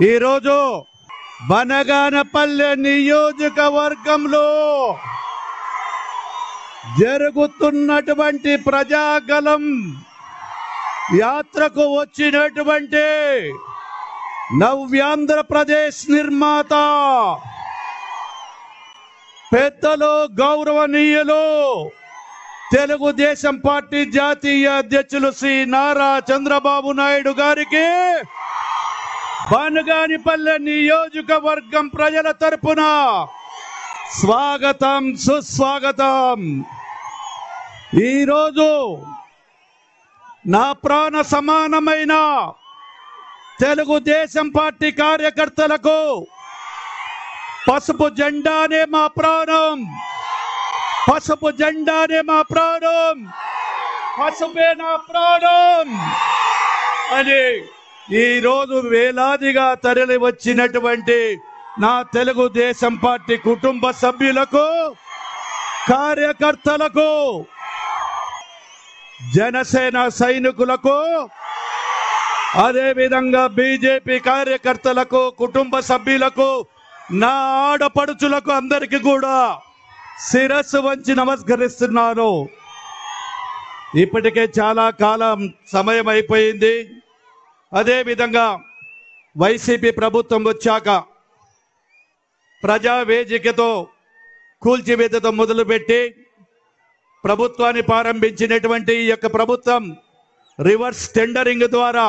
ఈరోజు బనగానపల్లె నియోజకవర్గంలో జరుగుతున్నటువంటి ప్రజాగలం యాత్రకు వచ్చినటువంటి నవ్యాంధ్రప్రదేశ్ నిర్మాత పెద్దలు గౌరవనీయులు తెలుగుదేశం పార్టీ జాతీయ అధ్యక్షులు శ్రీ నారా చంద్రబాబు నాయుడు గారికి బనగానపల్లె నియోజకవర్గం ప్రజల తరపున స్వాగతం సుస్వాగతం। ఈరోజు నా ప్రాణ సమానమైన తెలుగుదేశం పార్టీ కార్యకర్తలకు పసుపు జెండానే మా ప్రాణం, పసుపు జెండానే మా ప్రాణం, పసుపే నా ప్రాణం అని ఈరోజు వేలాదిగా తరలి వచ్చినటువంటి నా తెలుగుదేశం పార్టీ కుటుంబ సభ్యులకు, కార్యకర్తలకు, జనసేన సైనికులకు, అదేవిధంగా బీజేపీ కార్యకర్తలకు, కుటుంబ సభ్యులకు, నా ఆడపడుచులకు అందరికీ కూడా శిరస్సు వంచి నమస్కరిస్తున్నాను। ఇప్పటికే చాలా కాలం సమయం అయిపోయింది। అదేవిధంగా వైసీపీ ప్రభుత్వం వచ్చాక ప్రజావేదికతో కూల్చివేతతో మొదలుపెట్టి ప్రభుత్వాన్ని ప్రారంభించినటువంటి ఈ యొక్క ప్రభుత్వం రివర్స్ టెండరింగ్ ద్వారా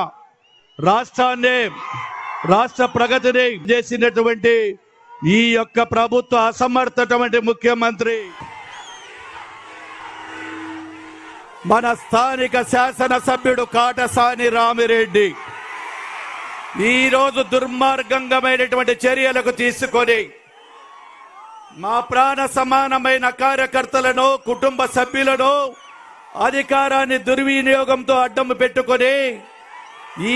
రాష్ట్ర ప్రగతిని చేసినటువంటి ఈ యొక్క ప్రభుత్వ అసమర్థటువంటి ముఖ్యమంత్రి మన స్థానిక శాసనసభ్యుడు కాటసాని రామిరెడ్డి ఈరోజు దుర్మార్గంగమైనటువంటి చర్యలకు తీసుకొని మా ప్రాణ సమానమైన కార్యకర్తలను, కుటుంబ సభ్యులను అధికారాన్ని దుర్వినియోగంతో అడ్డం పెట్టుకొని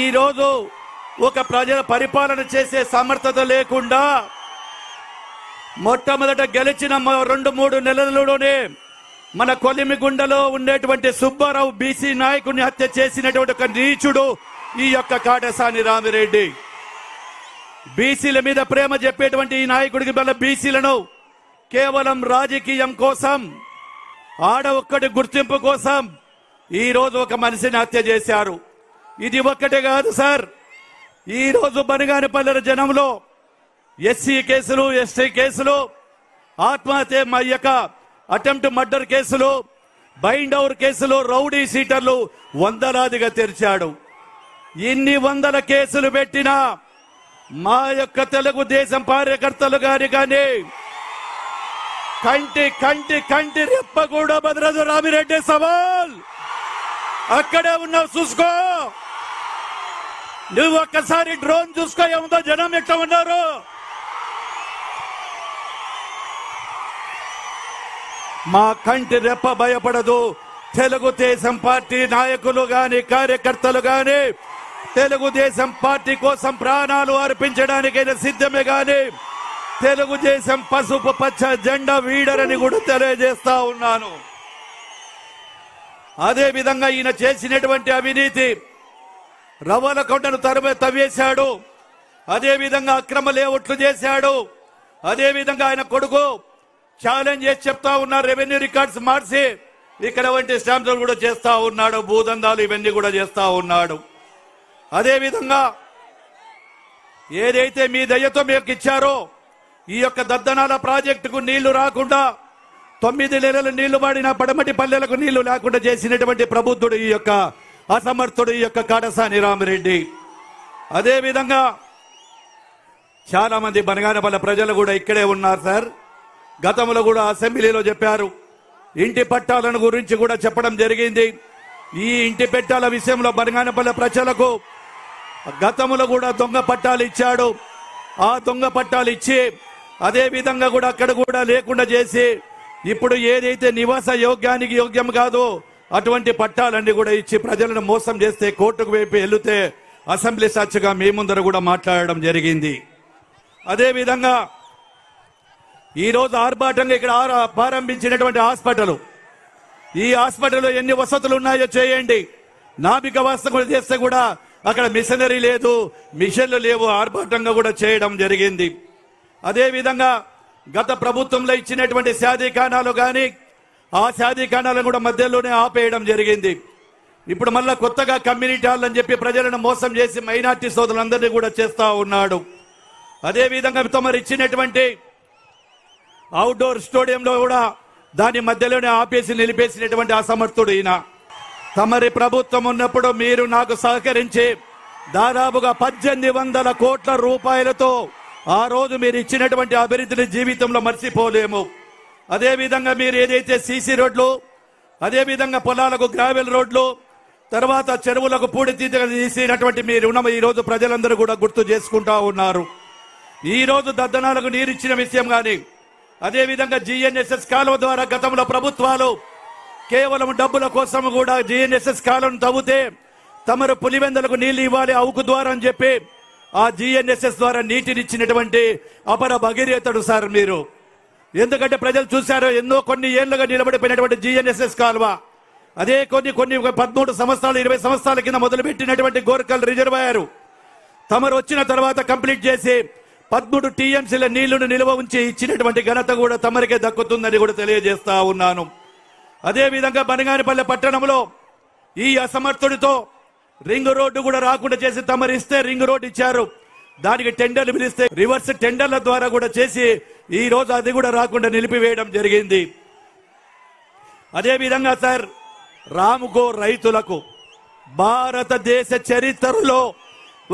ఈరోజు ఒక ప్రజల పరిపాలన చేసే సమర్థత లేకుండా మొట్టమొదట గెలిచిన 2-3 నెలల్లోనే మన కొలిమిగుండలో ఉండేటువంటి సుబ్బారావు బీసీ నాయకుడిని హత్య చేసినటువంటి ఒక నీచుడు ఈ యొక్క కాటసాని రామిరెడ్డి। బీసీల మీద ప్రేమ చెప్పేటువంటి ఈ నాయకుడికి వల్ల బీసీలను కేవలం రాజకీయం కోసం, ఒక్కటి గుర్తింపు కోసం ఈ రోజు ఒక మనిషిని హత్య చేశారు। ఇది ఒక్కటే కాదు సార్, ఈ రోజు బనగానపల్లె జనంలో ఎస్సీ కేసులు, ఎస్టీ కేసులు, ఆత్మహత్య అటెంప్ట్ మర్డర్ కేసులు, బైండ్ ఓవర్ కేసులు, రౌడీ సీటర్లు వందలాదిగా తెరిచాడు। ఇన్ని వందల కేసులు పెట్టినా మా యొక్క తెలుగుదేశం కార్యకర్తలు కానీ కంటి రెప్ప కూడా బదరదు। రామిరెడ్డి సవాల్ అక్కడే ఉన్నావు, చూసుకో, నువ్వు ఒక్కసారి డ్రోన్ చూసుకో, ఏముందో జనం ఎట్లా ఉన్నారు। మా కంటి రెప్ప భయపడదు। తెలుగుదేశం పార్టీ నాయకులు గాని, కార్యకర్తలు గాని తెలుగుదేశం పార్టీ కోసం ప్రాణాలు అర్పించడానికైనా సిద్ధమే గాని తెలుగుదేశం పసుపు పచ్చ జెండా వీడరని కూడా తెలియజేస్తా ఉన్నాను। అదే విధంగా ఈయన చేసినటువంటి అవినీతి రవ్వలకొండను తవ్వేశాడు, అదే విధంగా అక్రమ లేఅవుట్లు చేశాడు, అదే విధంగా ఆయన కొడుకు ఛాలెంజ్ చేసి చెప్తా ఉన్నారు, రెవెన్యూ రికార్డ్స్ మార్చి ఇక్కడ వంటి స్టాంప్స్ కూడా చేస్తా ఉన్నాడు, భూదందాలు ఇవన్నీ కూడా చేస్తా ఉన్నాడు। అదే విధంగా ఏదైతే మీ దయతో మీకు ఇచ్చారో ఈ యొక్క దద్దనాల ప్రాజెక్టుకు నీళ్లు రాకుండా 9 నెలలు నీళ్లు పడిన పడమటి పల్లెలకు నీళ్లు లేకుండా చేసినటువంటి ప్రబుద్ధుడు ఈ యొక్క అసమర్థుడు ఈ యొక్క కాటసాని రామిరెడ్డి। అదే విధంగా చాలా మంది బనగానపల్లె ప్రజలు కూడా ఇక్కడే ఉన్నారు సార్। గతంలో కూడా అసెంబ్లీలో చెప్పారు, ఇంటి పట్టాలను గురించి కూడా చెప్పడం జరిగింది। ఈ ఇంటి పట్టాల విషయంలో బనగానపల్లె ప్రజలకు గతంలో కూడా దొంగ పట్టాలు ఇచ్చాడు। ఆ దొంగ పట్టాలు ఇచ్చి అదే విధంగా కూడా అక్కడ కూడా లేకుండా చేసి ఇప్పుడు ఏదైతే నివాస యోగ్యం కాదో అటువంటి పట్టాలన్నీ కూడా ఇచ్చి ప్రజలను మోసం చేస్తే కోర్టుకు వైపు వెళ్తే అసెంబ్లీ సాక్షిగా మీ ముందర కూడా మాట్లాడడం జరిగింది। అదే విధంగా ఈ రోజు ఆర్భాటంగా ఇక్కడ ప్రారంభించినటువంటి హాస్పిటల్, ఈ హాస్పిటల్లో ఎన్ని వసతులు ఉన్నాయో చేయండి। నాభిక వాస్తవం చేస్తే కూడా అక్కడ మిషనరీ లేదు, మిషన్లు లేవు, ఆర్భాటంగా కూడా చేయడం జరిగింది. అదేవిధంగా గత ప్రభుత్వంలో ఇచ్చినటువంటి శాదీఖానాలు కానీ ఆ శాదీఖానాలను కూడా మధ్యలోనే ఆపేయడం జరిగింది. ఇప్పుడు మళ్ళా కొత్తగా కమ్యూనిటీ హాల్ అని చెప్పి ప్రజలను మోసం చేసి మైనార్టీ సోదరులందరినీ కూడా చేస్తా ఉన్నాడు. అదేవిధంగా తమరు ఇచ్చినటువంటి అవుట్డోర్ స్టేడియంలో కూడా దాని మధ్యలోనే ఆపేసి నిలిపేసినటువంటి అసమర్థుడు ఈయన. తమరి ప్రభుత్వం ఉన్నప్పుడు మీరు నాకు సహకరించి దాదాపుగా 1800 కోట్ల రూపాయలతో ఆ రోజు మీరు ఇచ్చినటువంటి అభివృద్ధిని జీవితంలో మర్చిపోలేము. అదేవిధంగా మీరు ఏదైతే సీసీ రోడ్లు, అదేవిధంగా పొలాలకు గ్రావెల్ రోడ్లు, తర్వాత చెరువులకు పూడితీత తీసినటువంటి మీ రుణం ఈ రోజు ప్రజలందరూ కూడా గుర్తు చేసుకుంటా ఉన్నారు. ఈ రోజు దద్దనాలకు నీరిచ్చిన విషయం కానీ, అదేవిధంగా జిఎన్ఎస్ఎస్ కాలువ ద్వారా గతంలో ప్రభుత్వాలు కేవలం డబ్బుల కోసం కూడా జిఎన్ఎస్ఎస్ కాలువను తవ్వుతే తమరు పులివెందలకు నీళ్లు ఇవ్వాలి అవుకు ద్వారా అని చెప్పి ఆ జిఎన్ఎస్ఎస్ ద్వారా నీటినిచ్చినటువంటి అపర భగీరథుడు సార్ మీరు. ఎందుకంటే ప్రజలు చూశారు, ఎన్నో కొన్ని ఏళ్లుగా నిలబడిపోయినటువంటి జిఎన్ఎస్ఎస్ కాలువ, అదే కొన్ని 13 సంవత్సరాలు 20 సంవత్సరాల కింద మొదలుపెట్టినటువంటి గోర్కల్ రిజర్వాయర్ తమరు వచ్చిన తర్వాత కంప్లీట్ చేసి 13 టీఎంసీల నీళ్లను నిల్వ ఉంచి ఇచ్చినటువంటి ఘనత కూడా తమరికే దక్కుతుందని కూడా తెలియజేస్తా ఉన్నాను. అదేవిధంగా బనగానిపల్లె పట్టణంలో ఈ అసమర్థుడితో రింగ్ రోడ్డు కూడా రాకుండా చేసి తమరిస్తే రింగ్ రోడ్డు ఇచ్చారు. దానికి టెండర్లు పిలిస్తే రివర్స్ టెండర్ల ద్వారా కూడా చేసి ఈ రోజు అది కూడా రాకుండా నిలిపివేయడం జరిగింది. అదేవిధంగా సార్ రామ్కో రైతులకు భారతదేశ చరిత్రలో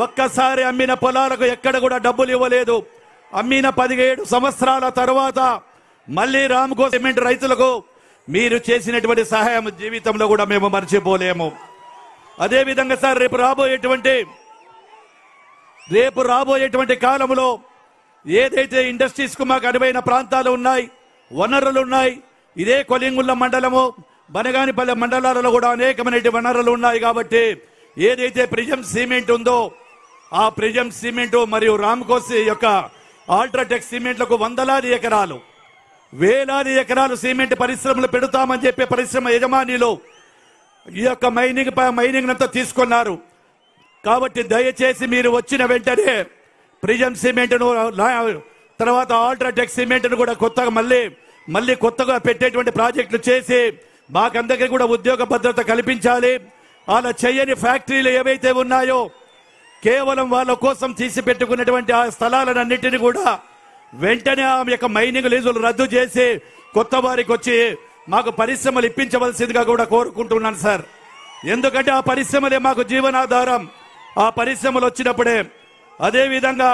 ఒక్కసారి అమ్మిన పొలాలకు ఎక్కడ కూడా డబ్బులు ఇవ్వలేదు. అమ్మిన 17 సంవత్సరాల తర్వాత మళ్ళీ రామ్కో సిమెంట్ రైతులకు మీరు చేసినటువంటి సహాయం జీవితంలో కూడా మేము మర్చిపోలేము. అదేవిధంగా సార్ రేపు రాబోయేటువంటి కాలంలో ఏదైతే ఇండస్ట్రీస్ కు మాకు అనువైన ప్రాంతాలు ఉన్నాయి, వనరులు ఉన్నాయి, ఇదే కొలింగుళ్ళ మండలము బనగానిపల్లె మండలాలలో కూడా అనేకమైన వనరులు ఉన్నాయి. కాబట్టి ఏదైతే ప్రిజం సిమెంట్ ఉందో ఆ ప్రిజం సిమెంట్ మరియు రామ్కోస్ యొక్క ఆల్ట్రాటెక్ సిమెంట్లకు వందలాది ఎకరాలు, వేలాది ఎకరాలు సిమెంట్ పరిశ్రమలు పెడతామని చెప్పి పరిశ్రమ యజమానిలు ఈ యొక్క మైనింగ్ అంతా తీసుకున్నారు. కాబట్టి దయచేసి మీరు వచ్చిన వెంటనే ప్రిజం సిమెంట్ను తర్వాత ఆల్ట్రాటెక్ సిమెంట్ను కూడా కొత్తగా మళ్ళీ కొత్తగా పెట్టేటువంటి ప్రాజెక్టులు చేసి మాకందరికీ కూడా ఉద్యోగ భద్రత కల్పించాలి. అలా చేయని ఫ్యాక్టరీలు ఏవైతే ఉన్నాయో కేవలం వాళ్ళ కోసం తీసి పెట్టుకున్నటువంటి ఆ స్థలాలన్నింటినీ కూడా వెంటనే ఆ యొక్క మైనింగ్ లీజులు రద్దు చేసి కొత్త వారికి వచ్చి మాకు పరిశ్రమలు ఇప్పించవలసిందిగా కూడా కోరుకుంటున్నాను సార్. ఎందుకంటే ఆ పరిశ్రమలే మాకు జీవనాధారం. ఆ పరిశ్రమలు వచ్చినప్పుడే అదేవిధంగా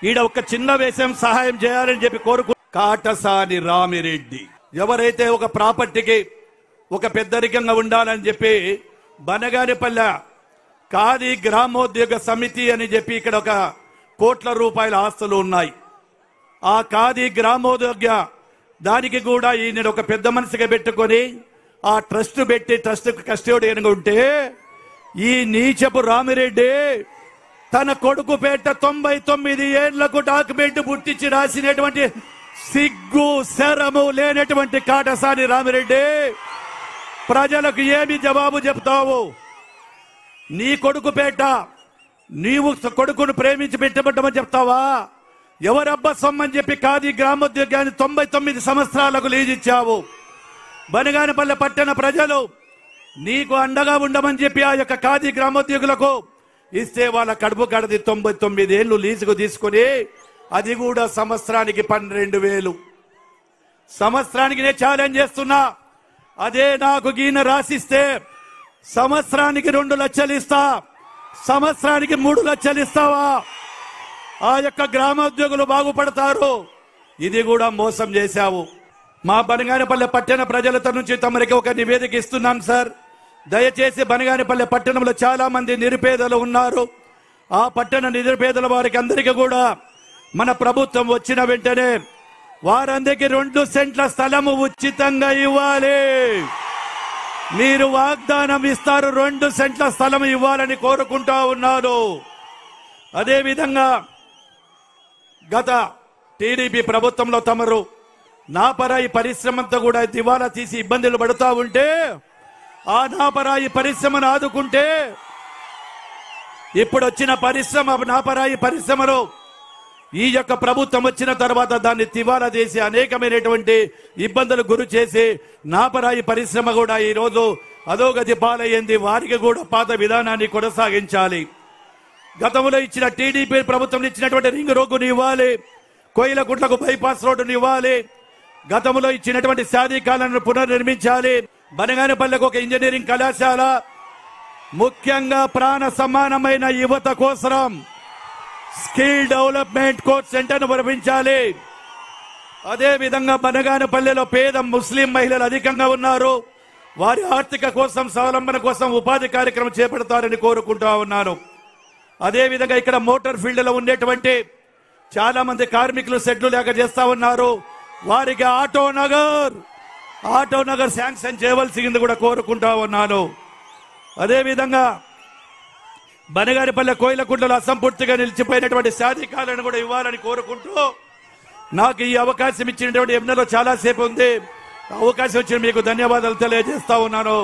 ఈడ ఒక చిన్న విషయం సహాయం చేయాలని చెప్పి కాటసాని రామిరెడ్డి ఎవరైతే ఒక ప్రాపర్టీకి ఒక పెద్దరికంగా ఉండాలని చెప్పి బనగానిపల్లె ఖాదీ గ్రామోద్యోగ సమితి అని చెప్పి ఇక్కడ ఒక కోట్ల రూపాయల ఆస్తులు ఉన్నాయి. ఆ ఖాదీ గ్రామోద్యోగ దానికి కూడా ఈయన ఒక పెద్ద మనసుగా పెట్టుకొని ఆ ట్రస్ట్ పెట్టి ట్రస్ట్ కస్టోడియన్ ఉంటే ఈ నీచపు రామిరెడ్డి తన కొడుకు పేట 99 ఏళ్లకు డాక్యుమెంట్ పుట్టించి రాసినటువంటి సిగ్గు శరము లేనటువంటి కాటసాని రామిరెడ్డి ప్రజలకు ఏమి జవాబు చెప్తావు? నీ కొడుకు పేట నీవు కొడుకును ప్రేమించి పెట్టబడ్డమని చెప్తావా? ఎవరబ్బా సొమ్మని చెప్పి ఖాదీ గ్రామోద్యోగాన్ని 99 సంవత్సరాలకు లీజిచ్చావు. బనగానపల్లె పట్టణ ప్రజలు నీకు అండగా ఉండమని చెప్పి ఆ యొక్క ఖాదీ గ్రామోద్యోగులకు ఇస్తే వాళ్ళ కడుపు కడది 99 ఏళ్లు లీజుకు తీసుకుని అది కూడా సంవత్సరానికి 12,000 సంవత్సరానికి నేను ఛాలెంజ్ చేస్తున్నా. అదే నాకు గీన రాసిస్తే సంవత్సరానికి 2 లక్షలు ఇస్తా, సంవత్సరానికి 3 లక్షలు ఇస్తావా? ఆ యొక్క గ్రామోద్యోగులు బాగుపడతారు. ఇది కూడా మోసం చేశావు. మా బనగానపల్లె పట్టణ ప్రజలతో నుంచి తమరికి ఒక నివేదిక ఇస్తున్నాం సార్. దయచేసి బనగానపల్లె పట్టణంలో చాలా మంది నిరుపేదలు ఉన్నారు. ఆ పట్టణ నిరుపేదల వారికి అందరికీ కూడా మన ప్రభుత్వం వచ్చిన వెంటనే వారందరికీ 2 సెంట్ల స్థలము ఉచితంగా ఇవ్వాలి. మీరు వాగ్దానం ఇస్తారు, 2 సెంట్ల స్థలం ఇవ్వాలని కోరుకుంటా ఉన్నాను. అదేవిధంగా గత టీడీపీ ప్రభుత్వంలో తమరు నాపరాయి పరిశ్రమంతా కూడా దివాలా తీసి ఇబ్బందులు పడుతూ ఉంటే ఆ నాపరాయి పరిశ్రమను ఆదుకుంటే ఇప్పుడు వచ్చిన పరిశ్రమ నాపరాయి పరిశ్రమలో ఈ యొక్క ప్రభుత్వం వచ్చిన తర్వాత దాన్ని తివాలా చేసి అనేకమైనటువంటి ఇబ్బందులు గురి చేసి నాపరాయి పరిశ్రమ కూడా ఈ రోజు అధోగతి పాలయ్యింది. వారికి కూడా పాత విధానాన్ని కొనసాగించాలి. గతంలో ఇచ్చిన టీడీపీ ప్రభుత్వం ఇచ్చినటువంటి రింగ్ రోడ్డుని ఇవ్వాలి, కోయిలకుంట్లకు బైపాస్ రోడ్డుని ఇవ్వాలి, గతంలో ఇచ్చినటువంటి శాదీకాలను పునర్నిర్మించాలి, బనగానపల్లెకు ఒక ఇంజనీరింగ్ కళాశాల, ముఖ్యంగా ప్రాణ సమానమైన యువత కోసం స్కిల్ డెవలప్మెంట్ కోచ్ సెంటర్ను నిర్మించాలి. అదే విధంగా బనగానపల్లెలో పేద ముస్లిం మహిళలు అధికంగా ఉన్నారు. వారి ఆర్థిక కోసం స్వావలంబన కోసం ఉపాధి కార్యక్రమం చేపడతారని కోరుకుంటా ఉన్నాను. అదే విధంగా ఇక్కడ మోటార్ ఫీల్డ్ లో ఉండేటువంటి చాలా మంది కార్మికులు సెట్లు లేక చేస్తా ఉన్నారు. వారికి ఆటో నగర్ శాంక్షన్ చేయవలసింది కూడా కోరుకుంటా ఉన్నాను. అదే విధంగా బనగానపల్లె కోయిలకుంటలో అసంపూర్తిగా నిలిచిపోయినటువంటి శాదీకాలను కూడా ఇవ్వాలని కోరుకుంటూ నాకు ఈ అవకాశం ఇచ్చినటువంటి ఎన్నెలో చాలా సేపు ఉంది. అవకాశం ఇచ్చిన మీకు ధన్యవాదాలు తెలియజేస్తా ఉన్నాను.